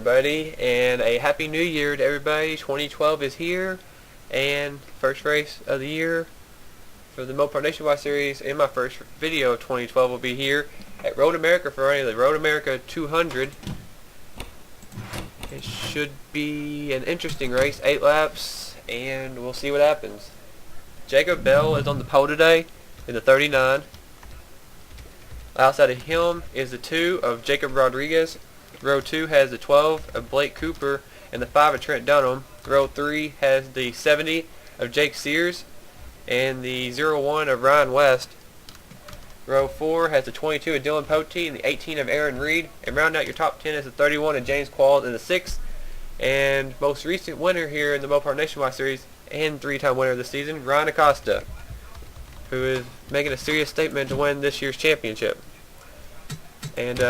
everybody, and a happy new year to everybody. 2012 is here, and first race of the year for the Mopar Nationwide Series, and my first video of 2012 will be here at Road America for running the Road America 200. It should be an interesting race, 8 laps, and we'll see what happens. Jacob Bell is on the pole today in the 39. Outside of him is the 2 of Jacob Rodriguez. Row 2 has the 12 of Blake Cooper and the 5 of Trent Dunham. Row 3 has the 70 of Jake Sears and the 01 of Ryan West. Row 4 has the 22 of Dylan Potee and the 18 of Aaron Reed. And rounding out your top 10 is the 31 of James Quald and the 6. And most recent winner here in the Mopar Nationwide Series and 3-time winner of the season, Ryan Acosta, who is making a serious statement to win this year's championship. And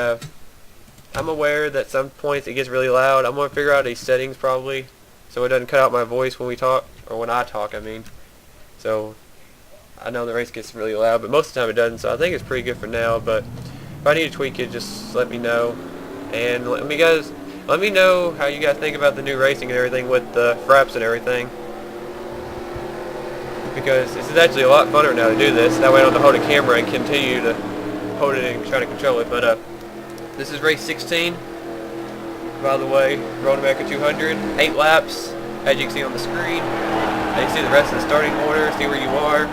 I'm aware that some points it gets really loud. I'm going to figure out these settings probably so it doesn't cut out my voice when we talk, or when I talk I mean. So I know the race gets really loud, but most of the time it doesn't, so I think it's pretty good for now. But if I need to tweak it, just let me know. And let me know how you guys think about the new racing and everything with the fraps and everything. Because this is actually a lot funner now to do this. That way I don't have to hold a camera and continue to hold it and try to control it. But this is race 16, by the way, Road America 200, 8 laps, as you can see on the screen. Now you can see the rest of the starting order, see where you are.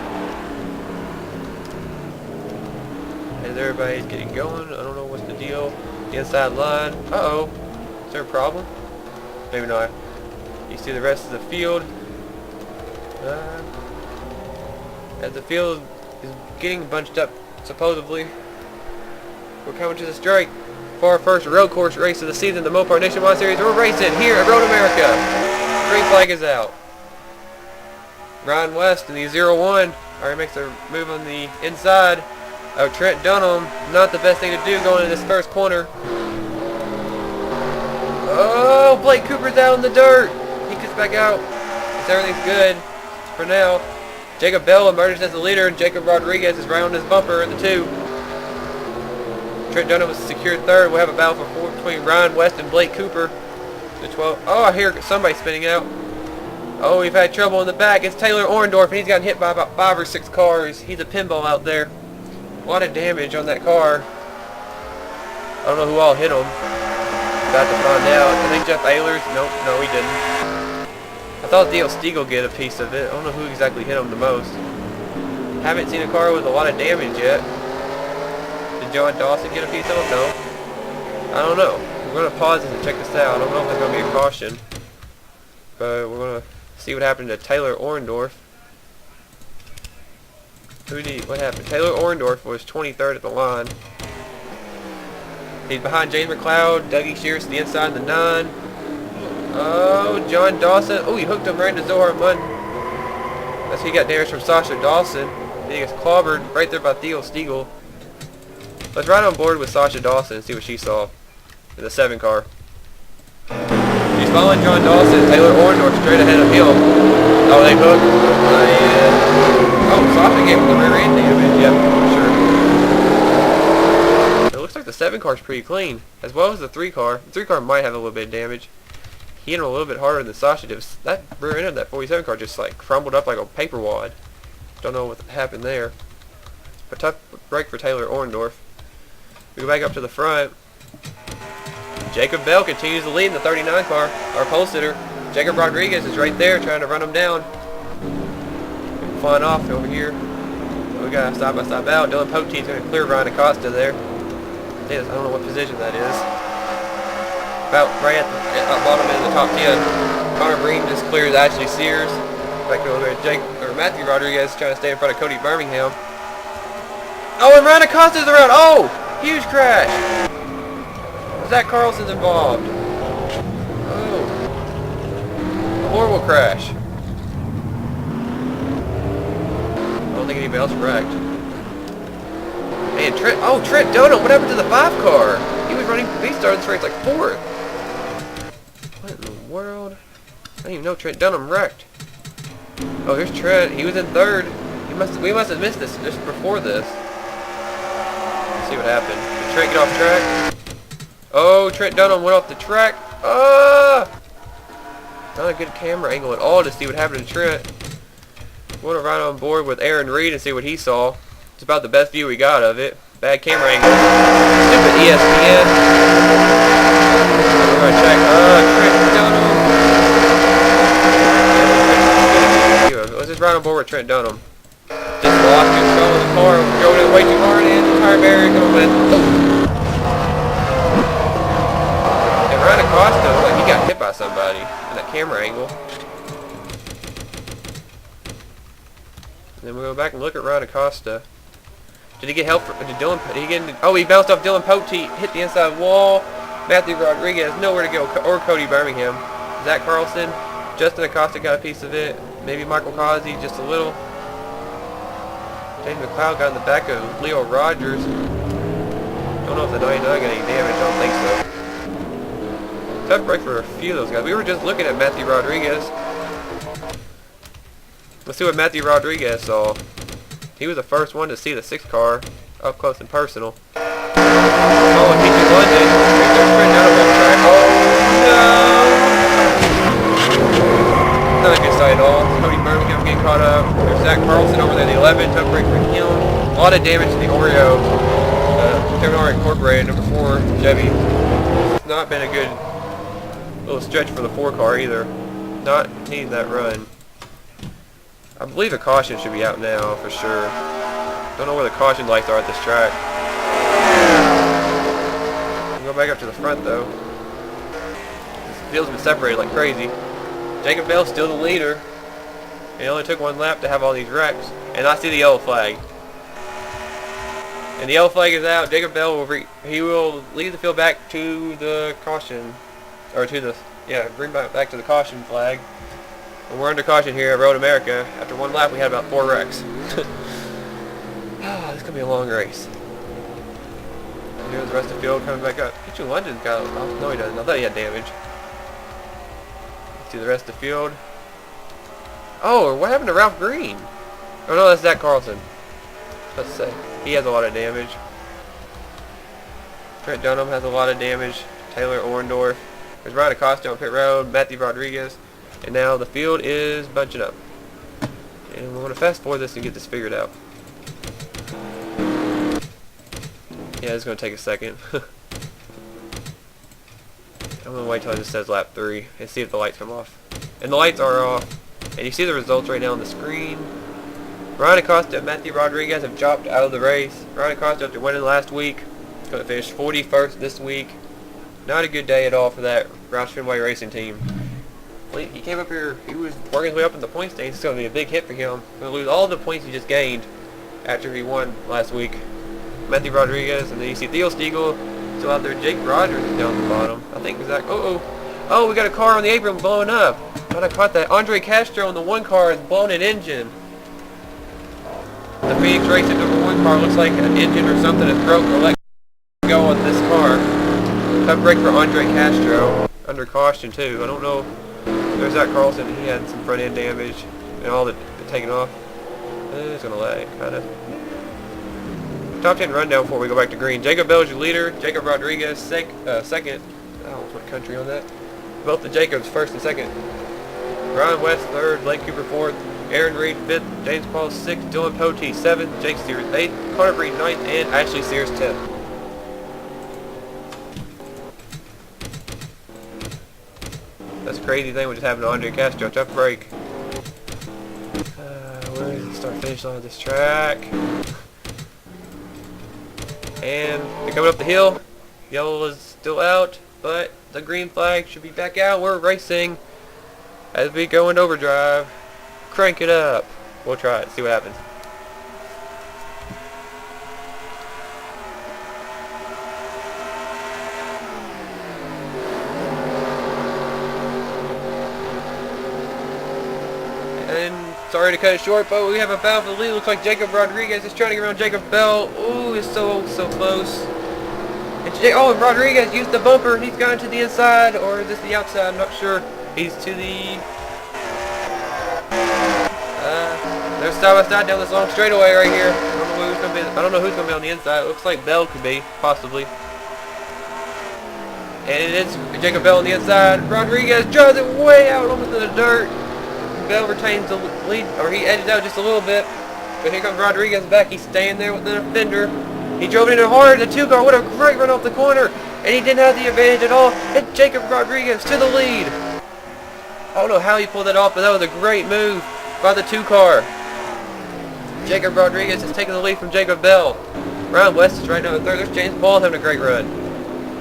As everybody's getting going, I don't know what's the deal. The inside line, uh-oh, is there a problem? Maybe not. You see the rest of the field. As the field is getting bunched up, supposedly, we're coming to the strike for our first road course race of the season, the Mopar Nationwide Series. We're racing here at Road America. Green flag is out. Ryan West in the 01 already makes a move on the inside of Trent Dunham. Not the best thing to do going into this first corner. Oh, Blake Cooper's out in the dirt. He gets back out. Everything's good for now. Jacob Bell emerges as the leader, and Jacob Rodriguez is right on his bumper in the 2. Trent Dunham was secured 3rd. We'll have a battle for 4th between Ryan West and Blake Cooper. The 12. Oh, I hear somebody spinning out. Oh, we've had trouble in the back. It's Taylor Orndorff, and he's gotten hit by about 5 or 6 cars. He's a pinball out there. A lot of damage on that car. I don't know who all hit him. About to find out. I think Jeff Ehlers. Nope, no, he didn't. I thought Dale Stiegel get a piece of it. I don't know who exactly hit him the most. Haven't seen a car with a lot of damage yet. Did John Dawson get a piece of it? No. I don't know. We're going to pause this and check this out. I don't know if there's going to be a caution. But we're going to see what happened to Taylor Orndorff. What happened? Taylor Orndorff was 23rd at the line. He's behind James McLeod. Dougie Shears to the inside of the 9. Oh, John Dawson. Oh, he hooked him right into Zohar Munn. That's he got damage from Sasha Dawson. Then he gets clobbered right there by Theo Stiegel. Let's ride on board with Sasha Dawson and see what she saw in the 7 car. He's following John Dawson. Taylor Orndorff straight ahead of him. Oh, they hooked. Oh, Sasha gave him the rear end damage. Yep, for sure. It looks like the 7 car's pretty clean, as well as the 3 car. The 3 car might have a little bit of damage. He hit him a little bit harder than Sasha did. That rear end of that 47 car just like crumbled up like a paper wad. Don't know what happened there. But tough break for Taylor Orndorff. We go back up to the front. Jacob Bell continues to lead in the 39 car, our pole sitter. Jacob Rodriguez is right there trying to run him down. Flying off over here. So we got a side-by-side out. Dylan Potee's going to clear Ryan Acosta there. I don't know what position that is. About right at the bottom end of the top 10. Connor Breen just clears Ashley Sears. Back over there, Matthew Rodriguez trying to stay in front of Cody Birmingham. Oh, and Ryan Acosta's around. Oh, huge crash. Zach Carlson's involved. Oh, a horrible crash. I don't think anybody else wrecked. Man, Trent Dunham. What happened to the 5 car? He started this race like 4th. What in the world? I didn't even know Trent Dunham wrecked. Oh, here's Trent. He was in 3rd. We must have missed this just before this. Let's see what happened. Did Trent get off track? Oh, Trent Dunham went off the track. Not a good camera angle at all to see what happened to Trent. Want to ride on board with Aaron Reed and see what he saw. It's about the best view we got of it. Bad camera angle. Stupid ESPN. We're gonna check. Trent Dunham. Let's just ride on board with Trent Dunham. Just lost control of the car. Drove it way too hard in. The tire barrier gonna win. And Ryan Acosta, like he got hit by somebody in that camera angle. And then we go back and look at Ryan Acosta. Did he get help? Did Dylan? Did he get? Oh, he bounced off Dylan Poteet, hit the inside wall. Matthew Rodriguez, nowhere to go, or Cody Birmingham. Zach Carlson, Justin Acosta got a piece of it. Maybe Michael Causey, just a little. James McLeod got in the back of Leo Rogers. Don't know if the 99 got any damage. I don't think so. Tough break for a few of those guys. We were just looking at Matthew Rodriguez. Let's see what Matthew Rodriguez saw. He was the first one to see the 6 car up close and personal. Oh, and Peachy London. Oh, no! Not a good sight at all. Cody Birmingham getting caught up. There's Zach Carlson over there, the 11. Tough break for him. A lot of damage to the Oreo. Terminal Incorporated, number 4 Chevy. It's not been a good little stretch for the 4 car either. Not needing that run. I believe a caution should be out now for sure. Don't know where the caution lights are at this track. Go back up to the front though. This field's been separated like crazy. Jacob Bell's still the leader. It only took 1 lap to have all these wrecks. And I see the yellow flag. And the yellow flag is out. Jacob Bell will lead the field back to the caution, or to the bring back to the caution flag. And we're under caution here at Road America. After 1 lap, we had about 4 wrecks. This could be a long race. And here's the rest of the field coming back up. Peachy London's got. No, he doesn't. I thought he had damage. Let's see the rest of the field. Oh, what happened to Ralph Green? Oh no, that's Zach Carlson. Let's say he has a lot of damage. Trent Dunham has a lot of damage. Taylor Orndorff. There's Ryan Acosta on pit road. Matthew Rodriguez. And now the field is bunching up. And we're going to fast forward this and get this figured out. Yeah, it's going to take a second. I'm going to wait till it just says lap 3 and see if the lights come off. And the lights are off. And you see the results right now on the screen. Ryan Acosta and Matthew Rodriguez have dropped out of the race. Ryan Acosta, after winning last week, is going to finish 41st this week. Not a good day at all for that Roush Fenway Racing team. He came up here, he was working his way up in the point standings. It's going to be a big hit for him. He's going to lose all the points he just gained after he won last week. Matthew Rodriguez, and then you see Theo Stiegel still out there. Jake Rogers is down the bottom. I think Zach. Oh, we got a car on the apron blowing up. Thought I caught that. Andre Castro in the 1 car has blown an engine. The Phoenix Racing number 1 car looks like an engine or something is broke or let go on this car. Tough break for Andre Castro. Under caution too. I don't know. There's Zach Carlson. He had some front end damage and all the taken off. It's gonna lag, kinda. Top 10 rundown before we go back to green. Jacob Bell is your leader. Jacob Rodriguez second. Oh, what country on that? Both the Jacobs, 1st and 2nd. Ryan West 3rd. Blake Cooper 4th. Aaron Reed 5th. James Paul 6th. Dylan Poteet 7th. Jake Sears 8th. Connor Breed 9th. And Ashley Sears 10th. That's a crazy thing what just happened to Andre Castro. Tough break. Where is the start-finish line of this track? And they're coming up the hill. Yellow is still out, but the green flag should be back out. We're racing as we go into overdrive. Crank it up. We'll try it, see what happens. And sorry to cut it short, but we have a battle for the lead. Looks like Jacob Rodriguez is trying to get around Jacob Bell. Ooh, it's so close. And and Rodriguez used the bumper. He's gone to the inside, or is this the outside? I'm not sure. He's to the... they're side by side down this long straightaway right here. I don't know who's gonna be on the inside. It looks like Bell could be, possibly. And it is Jacob Bell on the inside. Rodriguez drives it way out almost in the dirt. Bell retains the lead, or he edges out just a little bit. But here comes Rodriguez back. He's staying there with the defender. He drove it in hard. The 2-car, what a great run off the corner. And he didn't have the advantage at all. And Jacob Rodriguez to the lead. I don't know how he pulled that off, but that was a great move by the 2-car. Jacob Rodriguez is taking the lead from Jacob Bell. Ryan West is right now in third. There's James Paul having a great run.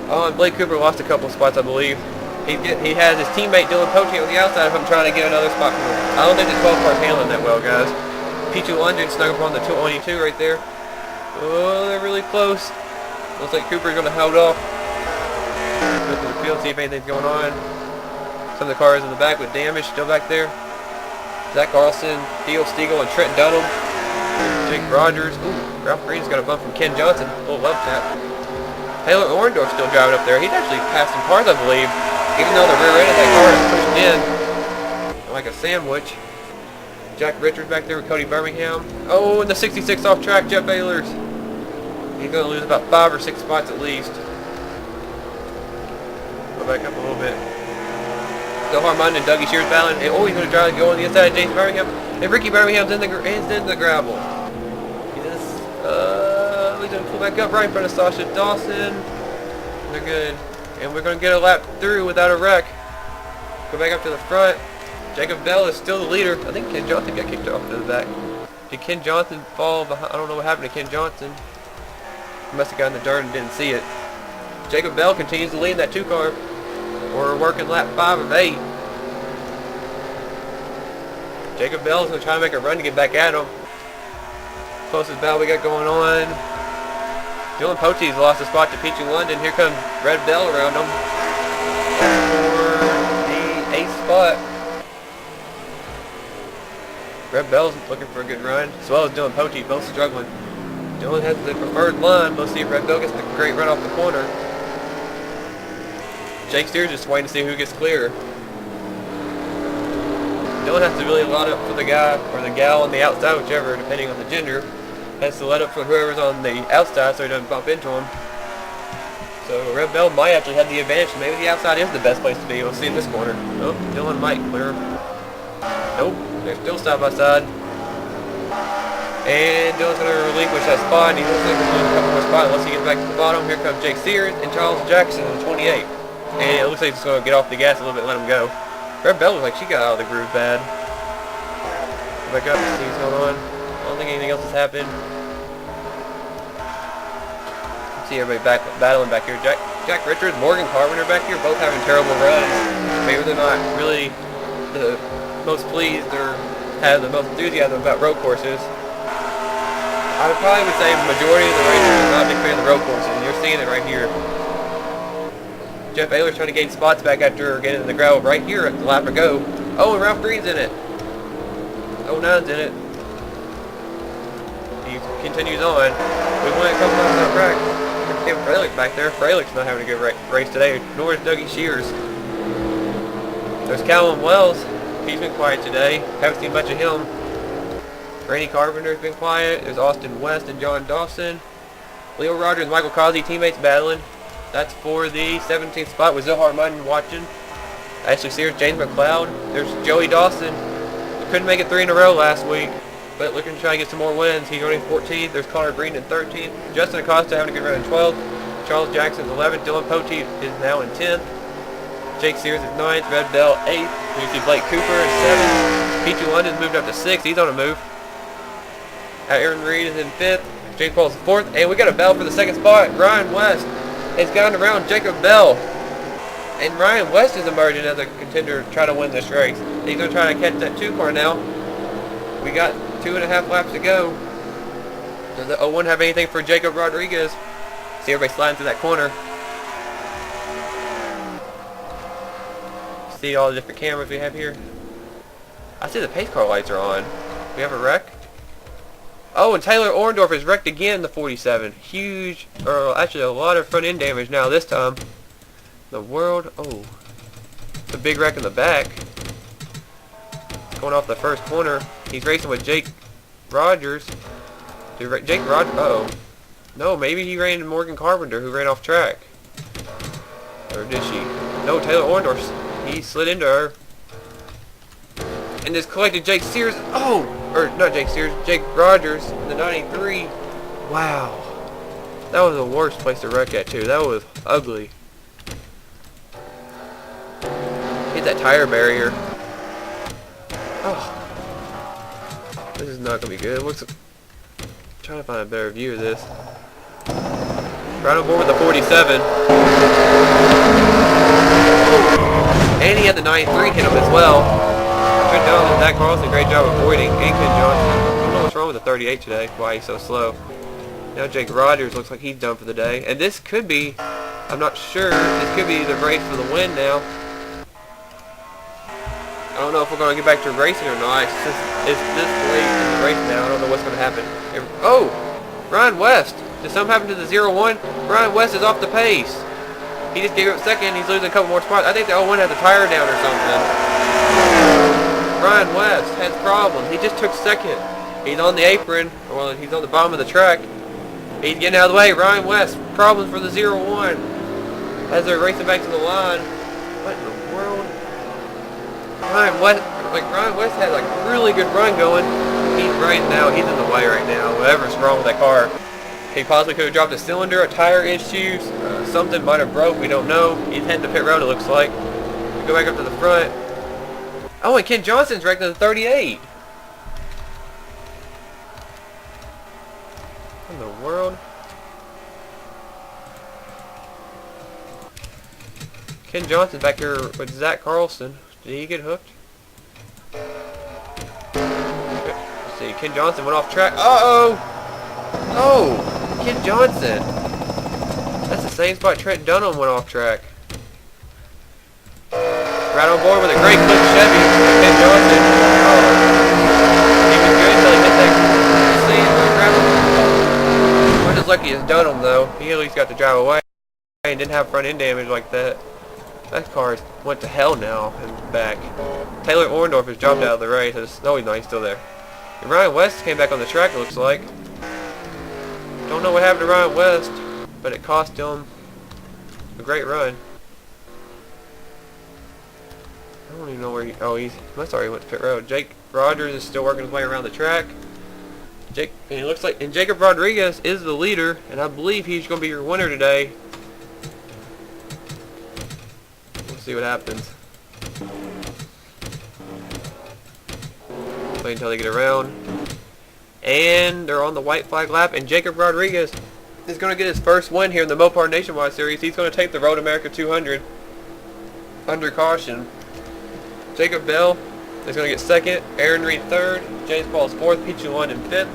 Oh, and Blake Cooper lost a couple spots, I believe. He has his teammate Dylan Poche on the outside of him trying to get another spot from him. I don't think the 12 car's handling that well, guys. P2 London snug up on the 22 right there. Oh, they're really close. Looks like Cooper's going to hold off. Go to the field, see if anything's going on. Some of the cars in the back with damage still back there. Zach Carlson, Theo Stiegel, and Trent Dunham. Jake Rogers. Ooh, Ralph Green's got a bump from Ken Johnson. A little love tap. Taylor Orndorff's still driving up there. He's actually passing cars, I believe. Even though the rear end of that car is pushed in like a sandwich. Jack Richards back there with Cody Birmingham. Oh, and the 66 off track, Jeff Ehlers. He's going to lose about 5 or 6 spots at least. Go back up a little bit. Bill Harmon and Dougie Shears battling. And oh, he's going to try to go on the inside of James Birmingham. And Ricky Birmingham's in the gravel. He's going to pull back up right in front of Sasha Dawson. They're good. And we're going to get a lap through without a wreck. Go back up to the front. Jacob Bell is still the leader. I think Ken Johnson got kicked off to the back. Did Ken Johnson fall behind? I don't know what happened to Ken Johnson. He must have got in the dirt and didn't see it. Jacob Bell continues to lead in that 2-car. We're working lap 5 of 8. Jacob Bell is going to try to make a run to get back at him. Closest battle we got going on. Dylan Pote's lost a spot to Peachy London. Here comes Red Bell around him for the 8th spot. Red Bell's looking for a good run, as well as Dylan Pote, both struggling. Dylan has the preferred line. We'll see if Red Bell gets the great run off the corner. Jake Steers just waiting to see who gets clear. Dylan has to really line up for the guy or the gal on the outside, whichever, depending on the gender. Has to let up for whoever's on the outside so he doesn't bump into him. So Red Bell might actually have the advantage. So maybe the outside is the best place to be. We'll see in this corner. Oh, Dylan might clear. Nope, they're still side by side. And Dylan's going to relinquish that spot. And he looks like he's losing a couple more spots unless he gets back to the bottom. Here comes Jake Sears and Charles Jackson in 28. And it looks like he's going to get off the gas a little bit and let him go. Red Bell looks like she got out of the groove bad. Go back up and see what's going on. I don't think anything else has happened. See everybody battling back here. Jack Richards, Morgan Carpenter back here, both having terrible runs. Maybe they're not really the most pleased or have the most enthusiasm about road courses. I would probably say the majority of the racers are not a big fan of the road courses, and you're seeing it right here. Jeff Ehlers trying to gain spots back after getting in the gravel right here at the lap ago. Oh, and Ralph Green's in it. 09's in it. He continues on. We won a couple laps on the track. Tim Freilich back there. Freilich's not having a good race today, nor is Dougie Shears. There's Callum Wells. He's been quiet today. Haven't seen much of him. Randy Carpenter's been quiet. There's Austin West and John Dawson. Leo Rogers and Michael Causey, teammates battling. That's for the 17th spot with Zohar Munn watching. Ashley Sears, James McLeod. There's Joey Dawson. Couldn't make it 3 in a row last week, but looking to try and get some more wins. He's running 14th. There's Connor Green in 13th. Justin Acosta having a good run in 12th. Charles Jackson's 11th. Dylan Pote is now in 10th. Jake Sears is 9th. Red Bell 8th. You see Blake Cooper is 7th. Peachy London's moved up to 6th. He's on a move. Aaron Reed is in 5th. James Paul's 4th. And we got a battle for the 2nd spot. Ryan West has gotten around Jacob Bell. And Ryan West is emerging as a contender to try to win this race. He's going to try to catch that 2-car now. We got 2.5 laps to go. Does the 01 have anything for Jacob Rodriguez? See everybody sliding through that corner. See all the different cameras we have here. I see the pace car lights are on. We have a wreck. Oh, and Taylor Orndorff is wrecked again in the 47. Huge, or actually a lot of front end damage now this time. The world, oh. It's a big wreck in the back. Going off the first corner. He's racing with Jake Rogers. Jake Rogers, uh-oh. No, maybe he ran into Morgan Carpenter, who ran off track. Or did she? No, Taylor Orndorff. He slid into her. And just collected Jake Sears. Oh! Or not Jake Sears, Jake Rogers in the 93. Wow. That was the worst place to wreck at too. That was ugly. Hit that tire barrier. Oh. This is not gonna be good. Looks. Trying to find a better view of this. Right on board with the 47. And he had the 93 hit him as well. Good job with Zach Carlson. Great job avoiding. And Ken Johnson. I don't know what's wrong with the 38 today. Why he's so slow. Now Jake Rogers looks like he's done for the day. And this could be, I'm not sure, this could be the race for the win now. I don't know if we're going to get back to racing or not. It's this late in the race now. I don't know what's going to happen. Oh! Ryan West. Did something happen to the 0-1? Ryan West is off the pace. He just gave up second. He's losing a couple more spots. I think the 0-1 had the tire down or something. Ryan West has problems. He just took second. He's on the apron. Well, he's on the bottom of the track. He's getting out of the way. Ryan West, problems for the 0-1. As they're racing back to the line. What in the world? Ryan West had like a really good run going. He's in the way right now. Whatever's wrong with that car. He possibly could have dropped a cylinder, a tire issues, something might have broke, we don't know. He's heading to pit road, it looks like. We go back up to the front. Oh, and Ken Johnson's wrecked in the 38. What in the world? Ken Johnson's back here with Zach Carlson. Did he get hooked? Let's see, Ken Johnson went off track. Uh-oh! Oh! Ken Johnson! That's the same spot Trent Dunham went off track. Right on board with a great quick Chevy. Ken Johnson. Oh. He was good until he hit that. We're just lucky as Dunham though. He at least got to drive away and didn't have front end damage like that. That car went to hell now and back. Taylor Orndorff has dropped out of the race. No, he's not. He's still there. And Ryan West came back on the track, it looks like. Don't know what happened to Ryan West, but it cost him a great run. I don't even know where he... Oh, he must already went to pit road. Jake Rogers is still working his way around the track. And he looks like... And Jacob Rodriguez is the leader, and I believe he's going to be your winner today. We'll see what happens. Wait until they get around. And they're on the white flag lap, and Jacob Rodriguez is going to get his first win here in the Mopar Nationwide Series. He's going to take the Road America 200 under caution. Jacob Bell is going to get second, Aaron Reed third, James Paul's fourth, Peachy London fifth,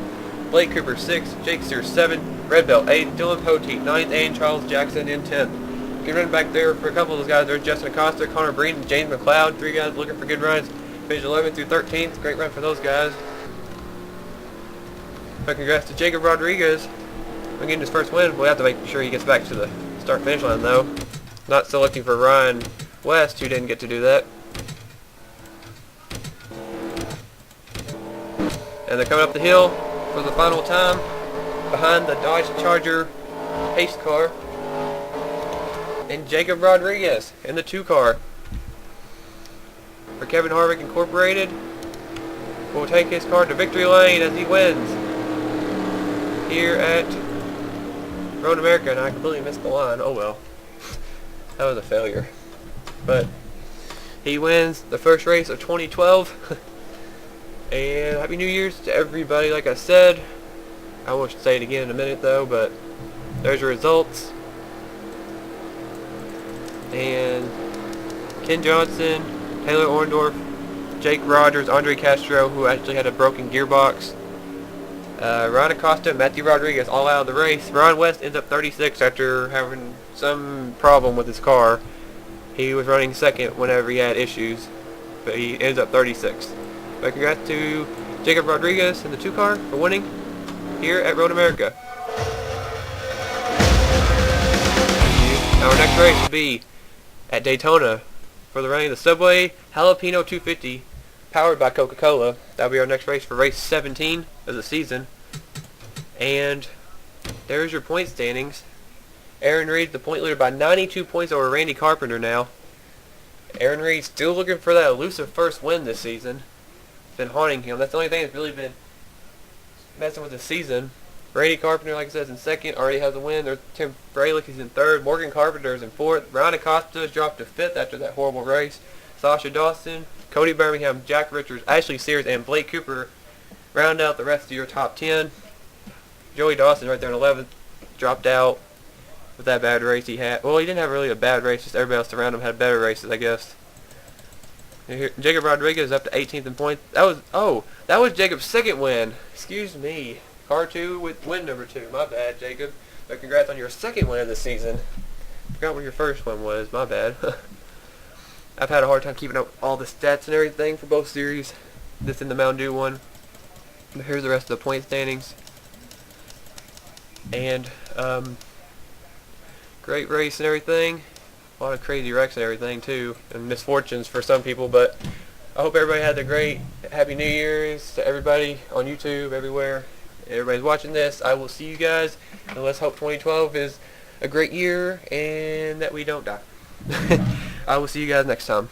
Blake Cooper sixth, Jake Sears seventh, Red Bell eighth, Dylan Poteet ninth, and Charles Jackson in 10th. Good run back there for a couple of those guys. There's Justin Acosta, Connor Breen, and James McLeod. 3 guys looking for good runs. Finished 11th through 13th. Great run for those guys. But congrats to Jacob Rodriguez on getting his first win. We'll have to make sure he gets back to the start-finish line, though. Not still looking for Ryan West, who didn't get to do that. And they're coming up the hill for the final time behind the Dodge Charger pace car. And Jacob Rodriguez in the 2 car for Kevin Harvick Incorporated will take his car to victory lane as he wins here at Road America. And I completely missed the line. Oh well. That was a failure. But he wins the first race of 2012. And Happy New Year's to everybody, like I said. I will say it again in a minute though, but there's your results. And Ken Johnson, Taylor Orndorff, Jake Rogers, Andre Castro, who actually had a broken gearbox, Ryan Acosta, Matthew Rodriguez all out of the race. Ryan West ends up 36 after having some problem with his car. He was running second whenever he had issues, but he ends up 36. But congrats to Jacob Rodriguez in the 2 car for winning here at Road America. Our next race will be at Daytona for the running of the Subway Jalapeno 250 powered by Coca-Cola. That'll be our next race for race 17 of the season. And there's your point standings. Aaron Reed's the point leader by 92 points over Randy Carpenter now. Aaron Reed still looking for that elusive first win this season. It's been haunting him. That's the only thing that's really been messing with the season. Randy Carpenter, like I said, is in second. Already has a win. There's Tim Freilich, he's in third. Morgan Carpenter is in fourth. Ron Acosta dropped to fifth after that horrible race. Sasha Dawson, Cody Birmingham, Jack Richards, Ashley Sears, and Blake Cooper round out the rest of your top 10. Joey Dawson right there in 11th dropped out with that bad race he had. Well, he didn't have really a bad race. Just everybody else around him had better races, I guess. Here, Jacob Rodriguez up to 18th in points. That was Jacob's second win. Excuse me. Car 2 with win number 2. My bad, Jacob. But congrats on your second win of the season. Forgot what your first one was. My bad. I've had a hard time keeping up all the stats and everything for both series. This and the Mountain Dew one. But here's the rest of the point standings. And great race and everything. A lot of crazy wrecks and everything too, and misfortunes for some people. But I hope everybody had a great Happy New Year's to everybody on YouTube, everywhere. Everybody's watching this. I will see you guys, and let's hope 2012 is a great year and that we don't die. I will see you guys next time.